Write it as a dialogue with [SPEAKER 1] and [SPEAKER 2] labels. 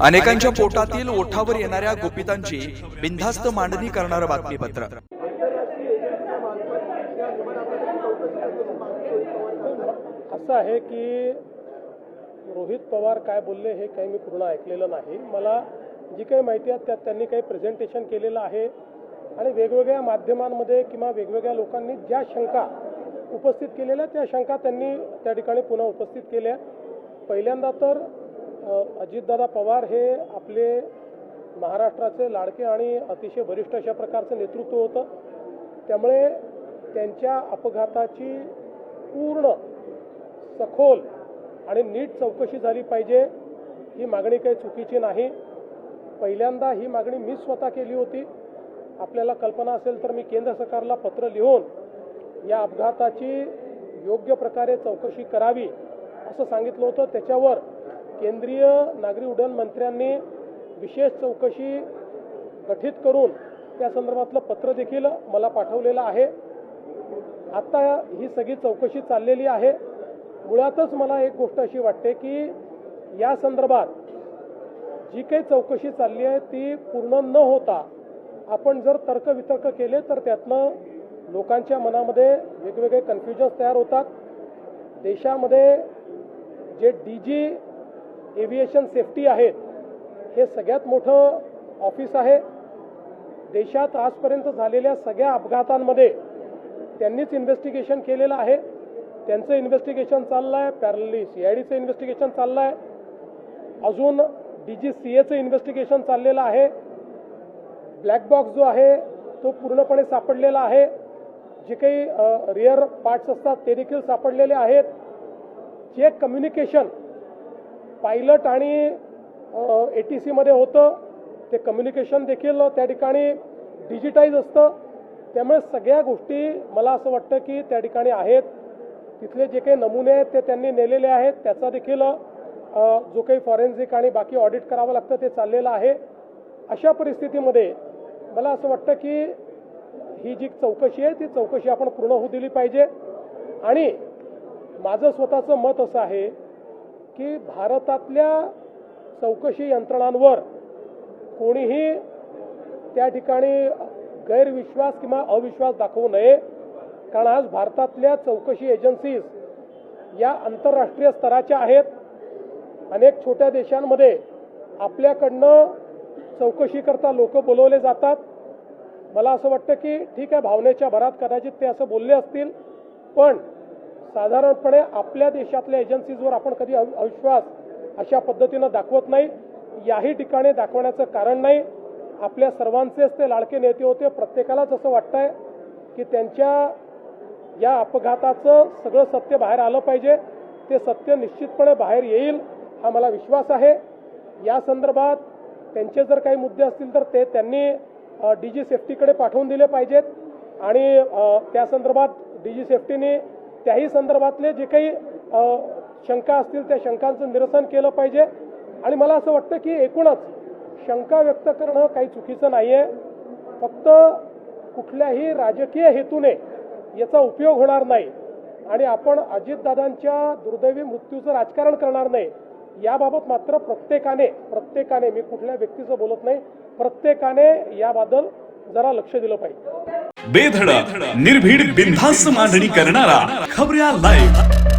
[SPEAKER 1] अनेकांच्या पोटातील ओठावर येणाऱ्या गुपितांची बिनधास्त मांडणी करणारं बातमीपत्र।
[SPEAKER 2] असं आहे की रोहित पवार काय बोलले हे काही मी पूर्ण ऐकलेलं नाही। मला जी काही माहिती आहे त्यात त्यांनी काही प्रेझेंटेशन केलेलं आहे आणि वेगवेगळ्या माध्यमांमध्ये किंवा वेगवेगळ्या लोकांनी ज्या शंका उपस्थित केलेल्या त्या शंका त्यांनी त्या ठिकाणी पुन्हा उपस्थित केल्या। पहिल्यांदा तर अजितदादा पवार हे आपले महाराष्ट्राचे लाडके आणि अतिशय वरिष्ठ अशा प्रकारचं नेतृत्व होतं, त्यामुळे त्यांच्या अपघाताची पूर्ण सखोल आणि नीट चौकशी झाली पाहिजे ही मागणी काही चुकीची नाही। पहिल्यांदा ही मागणी मी स्वतः केली होती। आपल्याला कल्पना असेल तर मी केंद्र सरकारला पत्र लिहून या अपघाताची योग्य प्रकारे चौकशी करावी असं सांगितलं होतं। त्याच्यावर केंद्रीय नागरी उड्डाण मंत्र्यांनी विशेष चौकशी गठीत करून त्या संदर्भातलं पत्र देखील मला पाठवलेलं आहे। आता ही सगळी चौकशी चाललेली आहे। मुळातच मला एक गोष्ट अशी वाटते की या संदर्भात जी काही चौकशी चालली आहे ती पूर्ण न होता आपण जर तर्कवितर्क केले तर त्यातनं लोकांच्या मनामध्ये वेगवेगळे कन्फ्युजन्स तयार होतात। देशामध्ये जे डीजी एव्हिएशन सेफ्टी आहेत हे सगळ्यात मोठं ऑफिस आहे। देशात आजपर्यंत झालेल्या सगळ्या अपघातांमध्ये त्यांनीच इन्व्हेस्टिगेशन केलेलं आहे। त्यांचं इन्व्हेस्टिगेशन चाललं आहे, पॅरलली CIDचं इन्व्हेस्टिगेशन चाललं आहे, अजून DGCAचं इन्व्हेस्टिगेशन चाललेलं आहे। ब्लॅक बॉक्स जो आहे तो पूर्णपणे सापडलेला आहे। जे काही रिअर पार्ट्स असतात ते देखील सापडलेले आहेत। जे कम्युनिकेशन पायलट आणि ATC मध्ये होतं ते कम्युनिकेशन देखील त्या ठिकाणी डिजिटाईज असतं, त्यामुळे सगळ्या गोष्टी मला असं वाटतं की त्या ठिकाणी आहेत। तिथले जे काही नमुने आहेत ते त्यांनी नेलेले आहेत, त्याचा देखील जो काही फॉरेन्सिक आणि बाकी ऑडिट करावं लागतं ते चाललेलं आहे। अशा परिस्थितीमध्ये मला असं वाटतं की ही जी चौकशी आहे ती चौकशी आपण पूर्ण होऊ दिली पाहिजे। आणि माझं स्वतःचं मत असं आहे की भारतातल्या चौकशी यंत्रणांवर कोणीही त्या ठिकाणी गैरविश्वास किंवा अविश्वास दाखवू नये, कारण आज भारतातल्या चौकशी एजन्सीज या आंतरराष्ट्रीय स्तराच्या आहेत। अनेक छोट्या देशांमध्ये आपल्याकडनं चौकशी करता लोक बोलवले जातात। मला असं वाटतं की ठीक आहे, भावनेच्या भरात कदाचित ते असं बोलले असतील, पण साधारणपणे आपल्या देशातल्या एजन्सीजवर आपण कधी अविश्वास अशा पद्धतीनं दाखवत नाही। याही ठिकाणी दाखवण्याचं कारण नाही। आपल्या सर्वांचेच ते लाडके नेते होते, प्रत्येकालाच असं वाटतंय की त्यांच्या या अपघाताचं सगळं सत्य बाहेर आलं पाहिजे। ते सत्य निश्चितपणे बाहेर येईल हा मला विश्वास आहे। या संदर्भात त्यांचे जर काही मुद्दे असतील तर ते त्यांनी DG सेफ्टीकडे पाठवून दिले पाहिजेत आणि त्या संदर्भात DG सेफ्टीने त्याही संदर्भातले जे काही शंका असतील त्या शंकांचं निरसन केलं पाहिजे। आणि मला असं वाटतं की एकूणच शंका व्यक्त करणं काही चुकीचं नाही आहे, फक्त कुठल्याही राजकीय हेतूने याचा उपयोग होणार नाही आणि आपण अजितदादांच्या दुर्दैवी मृत्यूचं राजकारण करणार नाही याबाबत मात्र प्रत्येकाने मी कुठल्या व्यक्तीचं बोलत नाही, प्रत्येकाने याबद्दल जरा लक्ष दिलं पाहिजे।
[SPEAKER 3] बेधडक निर्भीड बिनधास्त मांडणी करणारा खबऱ्या लाईव्ह।